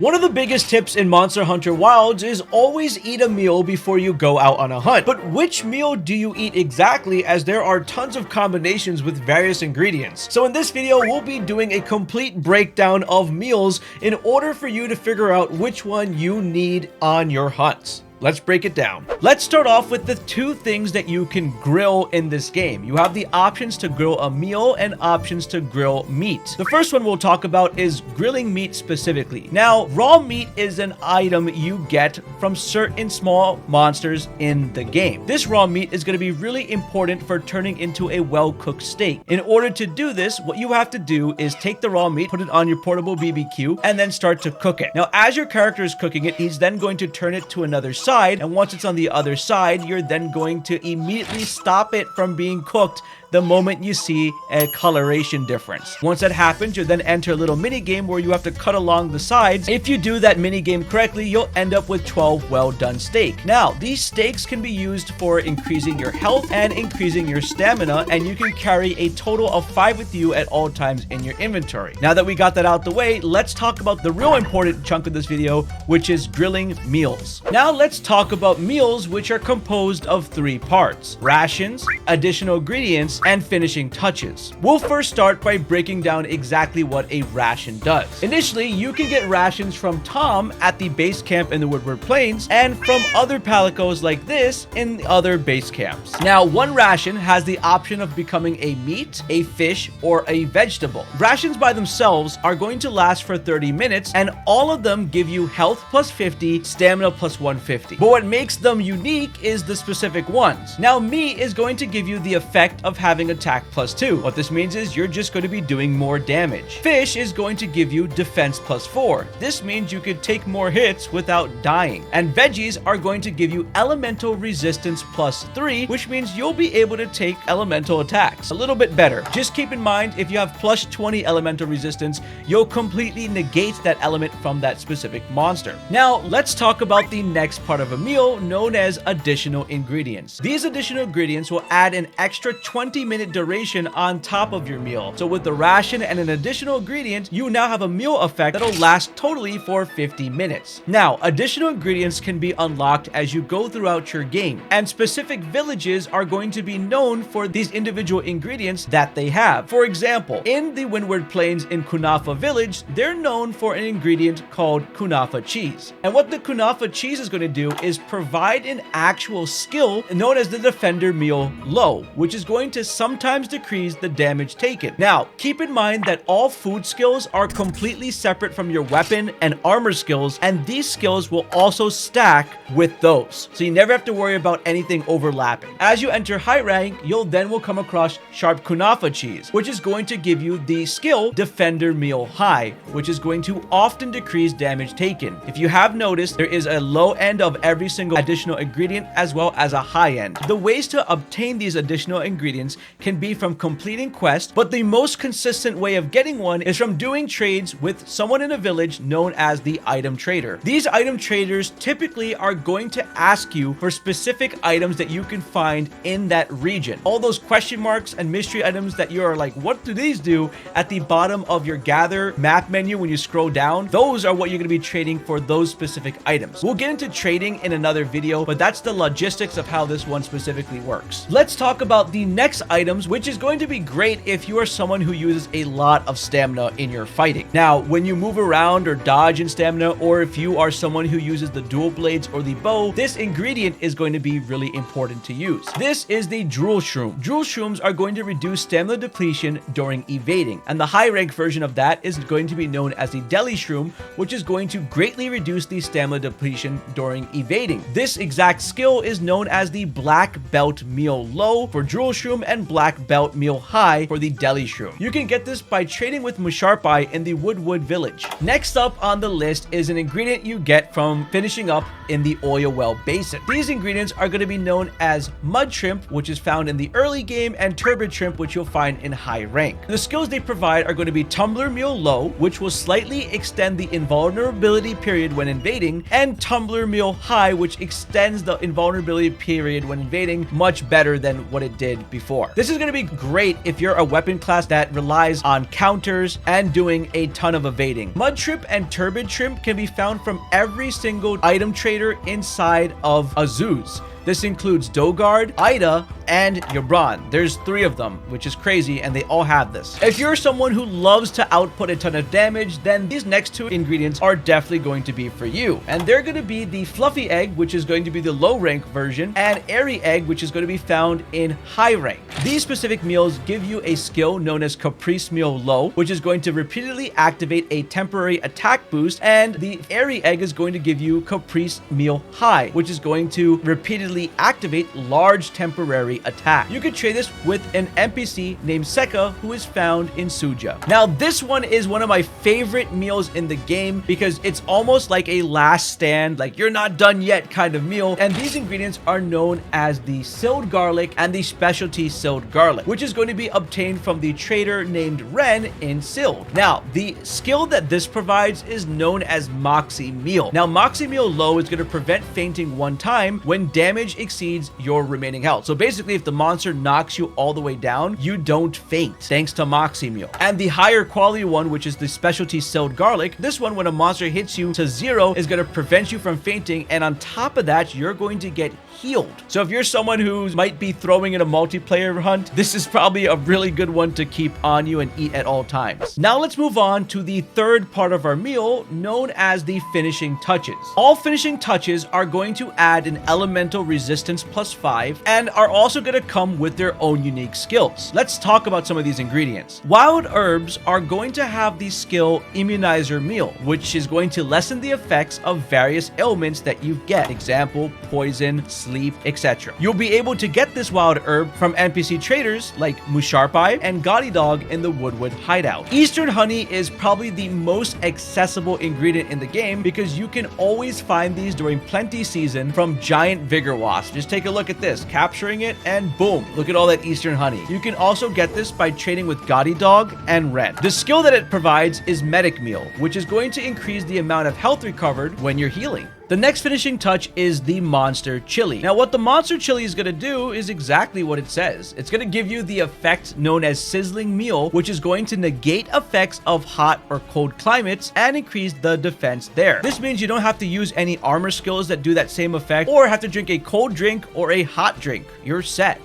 One of the biggest tips in Monster Hunter Wilds is always eat a meal before you go out on a hunt. But which meal do you eat exactly, as there are tons of combinations with various ingredients? So in this video, we'll be doing a complete breakdown of meals in order for you to figure out which one you need on your hunts. Let's break it down. Let's start off with the two things that you can grill in this game. You have the options to grill a meal and options to grill meat. The first one we'll talk about is grilling meat specifically. Now, raw meat is an item you get from certain small monsters in the game. This raw meat is going to be really important for turning into a well-cooked steak. In order to do this, what you have to do is take the raw meat, put it on your portable BBQ, and then start to cook it. Now, as your character is cooking it, he's then going to turn it to another side. And once it's on the other side, you're then going to immediately stop it from being cooked the moment you see a coloration difference. Once that happens, you'll then enter a little mini game where you have to cut along the sides. If you do that mini game correctly, you'll end up with 12 well done steak. Now, these steaks can be used for increasing your health and increasing your stamina, and you can carry a total of 5 with you at all times in your inventory. Now that we got that out the way, let's talk about the real important chunk of this video, which is grilling meals. Now let's talk about meals, which are composed of 3 parts: rations, additional ingredients, and finishing touches. We'll first start by breaking down exactly what a ration does. Initially, you can get rations from Tom at the base camp in the Woodward Plains and from other palicos like this in other base camps. Now, one ration has the option of becoming a meat, a fish, or a vegetable. Rations by themselves are going to last for 30 minutes, and all of them give you health plus 50, stamina plus 150. But what makes them unique is the specific ones. Now, meat is going to give you the effect of having attack plus 2. What this means is you're just going to be doing more damage. Fish is going to give you defense plus 4. This means you could take more hits without dying. And veggies are going to give you elemental resistance plus 3, which means you'll be able to take elemental attacks a little bit better. Just keep in mind, if you have plus 20 elemental resistance, you'll completely negate that element from that specific monster. Now, let's talk about the next part of a meal, known as additional ingredients. These additional ingredients will add an extra 20-minute duration on top of your meal. So with the ration and an additional ingredient, you now have a meal effect that'll last totally for 50 minutes. Now, additional ingredients can be unlocked as you go throughout your game, and specific villages are going to be known for these individual ingredients that they have. For example, in the Windward Plains in Kunafa Village, they're known for an ingredient called Kunafa cheese. And what the Kunafa cheese is going to do is provide an actual skill known as the Defender Meal Low, which is going to sometimes decrease the damage taken. Now, keep in mind that all food skills are completely separate from your weapon and armor skills, and these skills will also stack with those. So you never have to worry about anything overlapping. As you enter high rank, you'll then come across Sharp Kunafa cheese, which is going to give you the skill Defender Meal High, which is going to often decrease damage taken. If you have noticed, there is a low end of every single additional ingredient as well as a high end. The ways to obtain these additional ingredients can be from completing quests, but the most consistent way of getting one is from doing trades with someone in a village known as the item trader. These item traders typically are going to ask you for specific items that you can find in that region. All those question marks and mystery items that you are like, what do these do, at the bottom of your gather map menu when you scroll down, those are what you're going to be trading for, those specific items. We'll get into trading in another video, but that's the logistics of how this one specifically works. Let's talk about the next items, which is going to be great if you are someone who uses a lot of stamina in your fighting. Now, when you move around or dodge in stamina, or if you are someone who uses the dual blades or the bow, this ingredient is going to be really important to use. This is the Drool Shroom. Drool Shrooms are going to reduce stamina depletion during evading, and the high rank version of that is going to be known as the Deli Shroom, which is going to greatly reduce the stamina depletion during evading. This exact skill is known as the Black Belt Meal Low for Drool Shroom and Black Belt Meal High for the Deli Shroom. You can get this by trading with Musharpai in the Woodwood Village. Next up on the list is an ingredient you get from finishing up in the Oil Well Basin. These ingredients are going to be known as Mud Shrimp, which is found in the early game, and Turbid Shrimp, which you'll find in high rank. The skills they provide are going to be Tumbler Meal Low, which will slightly extend the invulnerability period when invading, and Tumbler Meal High, which extends the invulnerability period when invading much better than what it did before. more. This is going to be great if you're a weapon class that relies on counters and doing a ton of evading. Mud Shrimp and Turbid Shrimp can be found from every single item trader inside of Azuz. This includes Dogard, Ida, and Yabran. There's 3 of them, which is crazy, and they all have this. If you're someone who loves to output a ton of damage, then these next 2 ingredients are definitely going to be for you. And they're going to be the Fluffy Egg, which is going to be the low rank version, and Airy Egg, which is going to be found in high rank. These specific meals give you a skill known as Caprice Meal Low, which is going to repeatedly activate a temporary attack boost, and the Airy Egg is going to give you Caprice Meal High, which is going to repeatedly activate large temporary attack. You can trade this with an NPC named Seka, who is found in Suja. Now, this one is one of my favorite meals in the game because it's almost like a last stand, like you're not done yet kind of meal. And these ingredients are known as the Silled Garlic and the Specialty Silled Garlic, which is going to be obtained from the trader named Ren in Silled. Now, the skill that this provides is known as Moxie Meal. Now, Moxie Meal Low is going to prevent fainting 1 time when damage exceeds your remaining health. So basically, if the monster knocks you all the way down, you don't faint thanks to Moxie Meal. And the higher quality one, which is the Specialty Silled Garlic, this one, when a monster hits you to 0, is going to prevent you from fainting, and on top of that, you're going to get healed. So if you're someone who might be throwing in a multiplayer hunt, this is probably a really good one to keep on you and eat at all times. Now let's move on to the 3rd part of our meal, known as the finishing touches. All finishing touches are going to add an elemental resistance +5 and are also going to come with their own unique skills. Let's talk about some of these ingredients. Wild herbs are going to have the skill Immunizer Meal, which is going to lessen the effects of various ailments that you get. Example, poison, sleep, etc. You'll be able to get this wild herb from NPC traders like Musharpai and Gaudy Dog in the Woodwood Hideout. Eastern Honey is probably the most accessible ingredient in the game because you can always find these during plenty season from giant vigor wasps. Just take a look at this, capturing it, and boom, look at all that Eastern Honey. You can also get this by trading with Gaudy Dog and Ren. The skill that it provides is Medic Meal, which is going to increase the amount of health recovered when you're healing. The next finishing touch is the Monster Chili. Now, what the Monster Chili is going to do is exactly what it says. It's going to give you the effect known as Sizzling Meal, which is going to negate effects of hot or cold climates and increase the defense there. This means you don't have to use any armor skills that do that same effect or have to drink a cold drink or a hot drink. You're set.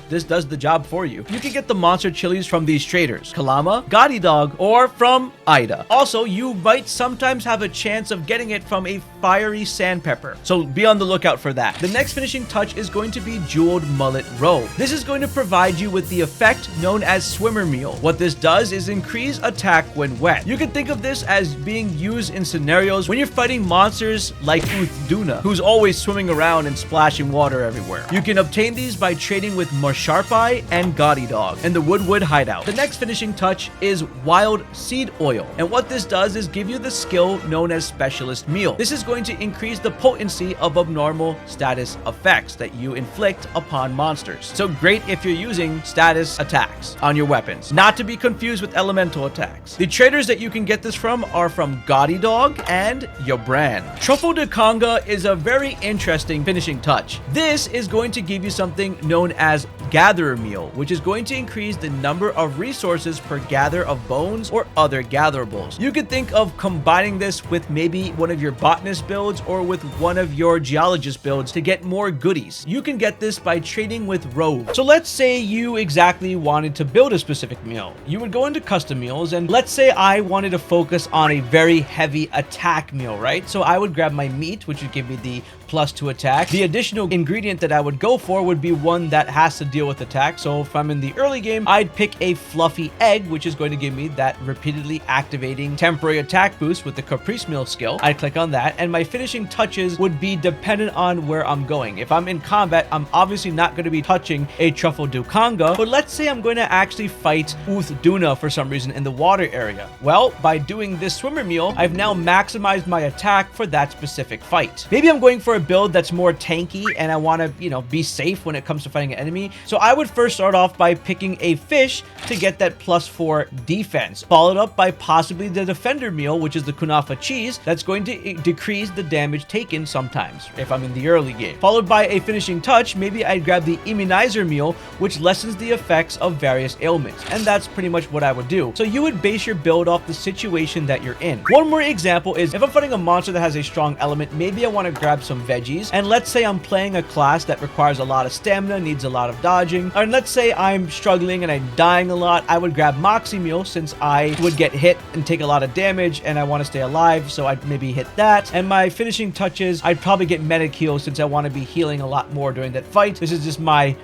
This does the job for you. You can get the monster chilies from these traders, Kalama, Gaudy Dog, or from Ida. Also, you might sometimes have a chance of getting it from a fiery sandpepper, so be on the lookout for that. The next finishing touch is going to be Jeweled Mullet Robe. This is going to provide you with the effect known as Swimmer Meal. What this does is increase attack when wet. You can think of this as being used in scenarios when you're fighting monsters like Uthduna, who's always swimming around and splashing water everywhere. You can obtain these by trading with Musharpai and Gaudy Dog in the Woodwood Hideout. The next finishing touch is Wild Seed Oil, and what this does is give you the skill known as Specialist Meal. This is going to increase the potency of abnormal status effects that you inflict upon monsters. So great if you're using status attacks on your weapons, not to be confused with elemental attacks. The traders that you can get this from are from Gaudy Dog and Yabran. Truffle de Conga is a very interesting finishing touch. This is going to give you something known as Gatherer Meal, which is going to increase the number of resources per gather of bones or other gatherables. You could think of combining this with maybe one of your botanist builds or with one of your geologist builds to get more goodies. You can get this by trading with Rogue. So let's say you exactly wanted to build a specific meal. You would go into custom meals, and let's say I wanted to focus on a very heavy attack meal, right? So I would grab my meat, which would give me the +2 attack. The additional ingredient that I would go for would be one that has to deal with attack. So if I'm in the early game, I'd pick a Fluffy Egg, which is going to give me that repeatedly activating temporary attack boost with the Caprice Meal skill. I'd click on that, and my finishing touches would be dependent on where I'm going. If I'm in combat, I'm obviously not going to be touching a Truffle de Conga, but let's say I'm going to actually fight Uthduna for some reason in the water area. Well, by doing this Swimmer Meal, I've now maximized my attack for that specific fight. Maybe I'm going for a build that's more tanky and I want to, be safe when it comes to fighting an enemy. enemy. So I would first start off by picking a fish to get that +4 defense, followed up by possibly the defender meal, which is the kunafa cheese, that's going to decrease the damage taken sometimes if I'm in the early game. Followed by a finishing touch, maybe I'd grab the immunizer meal, which lessens the effects of various ailments, and that's pretty much what I would do. So you would base your build off the situation that you're in. One more example is if I'm fighting a monster that has a strong element, maybe I want to grab some veggies, and let's say I'm playing a class that requires a lot of stamina, needs a lot of dodging, and let's say I'm struggling and I'm dying a lot, I would grab Moxie meal since I would get hit and take a lot of damage and I want to stay alive, so I'd maybe hit that. And my finishing touches, I'd probably get medic heal since I want to be healing a lot more during that fight. This is just my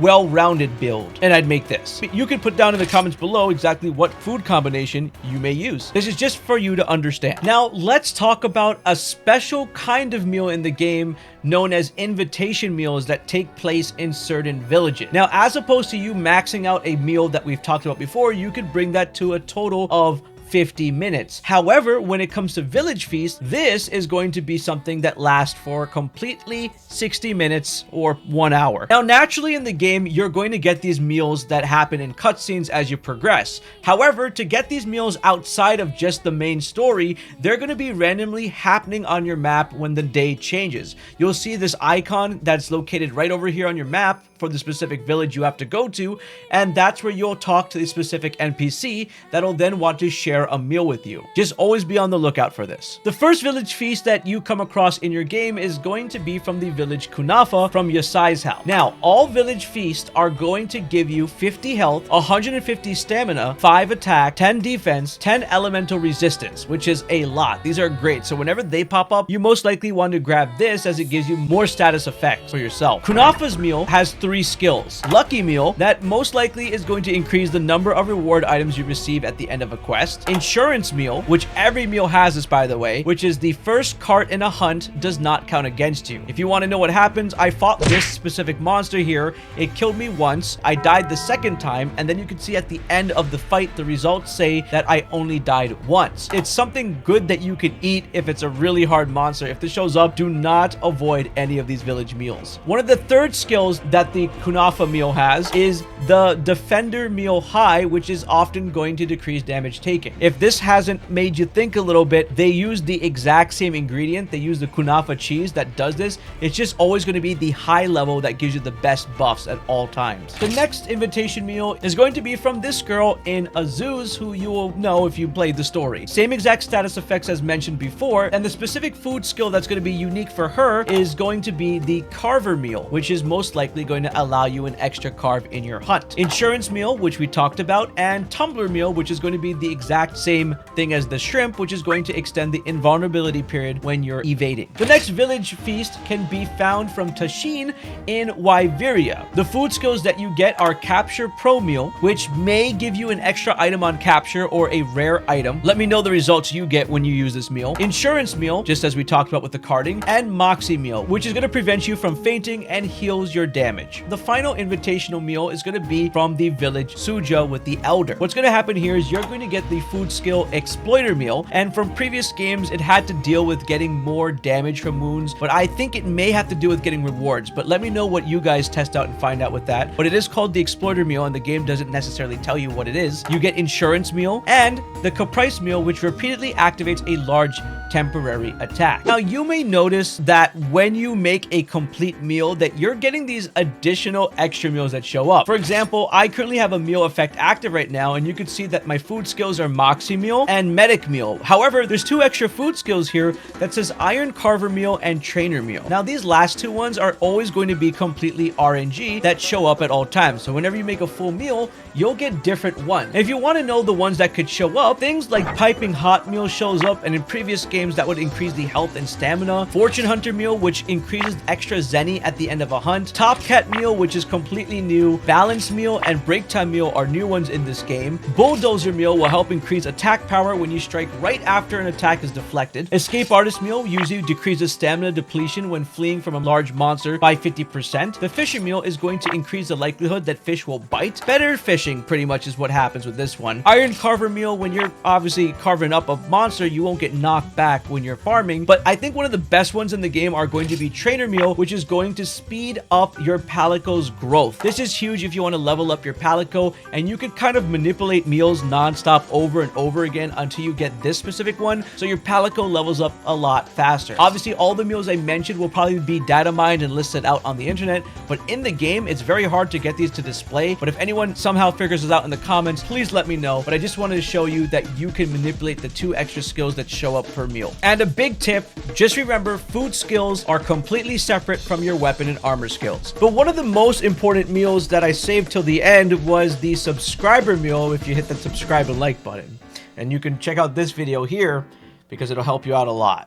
well-rounded build, and I'd make this. You can put down in the comments below exactly what food combination you may use. This is just for you to understand. Now let's talk about a special kind of meal in the game known as invitation meals that take place in certain villages. Now, as opposed to you maxing out a meal that we've talked about before, you could bring that to a total of 50 minutes. However, when it comes to Village Feast, this is going to be something that lasts for completely 60 minutes or 1 hour. Now, naturally in the game, you're going to get these meals that happen in cutscenes as you progress. However, to get these meals outside of just the main story, they're going to be randomly happening on your map when the day changes. You'll see this icon that's located right over here on your map for the specific village you have to go to, and that's where you'll talk to the specific NPC that'll then want to share a meal with you. Just always be on the lookout for this. The first village feast that you come across in your game is going to be from the village Kunafa from Yasai's house. Now, all village feasts are going to give you 50 health, 150 stamina, 5 attack, 10 defense, 10 elemental resistance, which is a lot. These are great, so whenever they pop up, you most likely want to grab this as it gives you more status effects for yourself. Kunafa's meal has 3 skills. Lucky meal, that most likely is going to increase the number of reward items you receive at the end of a quest. Insurance meal, which every meal has this, by the way, which is the first cart in a hunt does not count against you. If you want to know what happens, I fought this specific monster here. It killed me once. I died the second time, and then you can see at the end of the fight, the results say that I only died once. It's something good that you can eat if it's a really hard monster. If this shows up, do not avoid any of these village meals. One of the third skills that the Kunafa meal has is the Defender meal high, which is often going to decrease damage taken. If this hasn't made you think a little bit, they use the exact same ingredient. They use the Kunafa cheese that does this. It's just always going to be the high level that gives you the best buffs at all times. The next invitation meal is going to be from this girl in Azuz, who you will know if you played the story. Same exact status effects as mentioned before, and the specific food skill that's going to be unique for her is going to be the Carver meal, which is most likely going to allow you an extra carve in your hunt. Insurance meal, which we talked about, and Tumbler meal, which is going to be the exact same thing as the shrimp, which is going to extend the invulnerability period when you're evading. The next village feast can be found from Tashin in Wyveria. The food skills that you get are Capture Pro meal, which may give you an extra item on capture or a rare item. Let me know the results you get when you use this meal. Insurance meal, just as we talked about with the carting, and Moxie meal, which is going to prevent you from fainting and heals your damage. The final invitational meal is going to be from the village Suja with the Elder. What's going to happen here is you're going to get the food skill Exploiter meal, and from previous games it had to deal with getting more damage from wounds, but I think it may have to do with getting rewards. But let me know what you guys test out and find out with that. But it is called the Exploiter meal, and the game doesn't necessarily tell you what it is. You get Insurance meal and the Caprice meal, which repeatedly activates a large temporary attack. Now, you may notice that when you make a complete meal that you're getting these additional extra meals that show up. For example, I currently have a meal effect active right now, and you can see that my food skills are Moxie meal and Medic meal. However, there's 2 extra food skills here that says Iron Carver meal and Trainer meal. Now, these last 2 ones are always going to be completely RNG that show up at all times. So whenever you make a full meal, you'll get different ones. If you want to know the ones that could show up, things like Piping Hot meal shows up, and in previous games that would increase the health and stamina. Fortune Hunter meal, which increases extra zenny at the end of a hunt. Top Cat meal, which is completely new. Balance meal and Break Time meal are new ones in this game. Bulldozer meal will help increase attack power when you strike right after an attack is deflected. Escape Artist meal usually decreases stamina depletion when fleeing from a large monster by 50%. The Fisher meal is going to increase the likelihood that fish will bite. Better Fishing slashing pretty much is what happens with this one. Iron Carver Meal, when you're obviously carving up a monster, you won't get knocked back when you're farming. But I think one of the best ones in the game are going to be Trainer Meal, which is going to speed up your Palico's growth. This is huge if you want to level up your Palico, and you could kind of manipulate meals non-stop over and over again until you get this specific one, so your Palico levels up a lot faster. Obviously, all the meals I mentioned will probably be data mined and listed out on the internet, but in the game, it's very hard to get these to display. But if anyone somehow figures this out in the comments, please let me know. But I just wanted to show you that you can manipulate the 2 extra skills that show up per meal. And a big tip, just remember, food skills are completely separate from your weapon and armor skills. But one of the most important meals that I saved till the end was the subscriber meal if you hit the subscribe and like button. And you can check out this video here because it'll help you out a lot.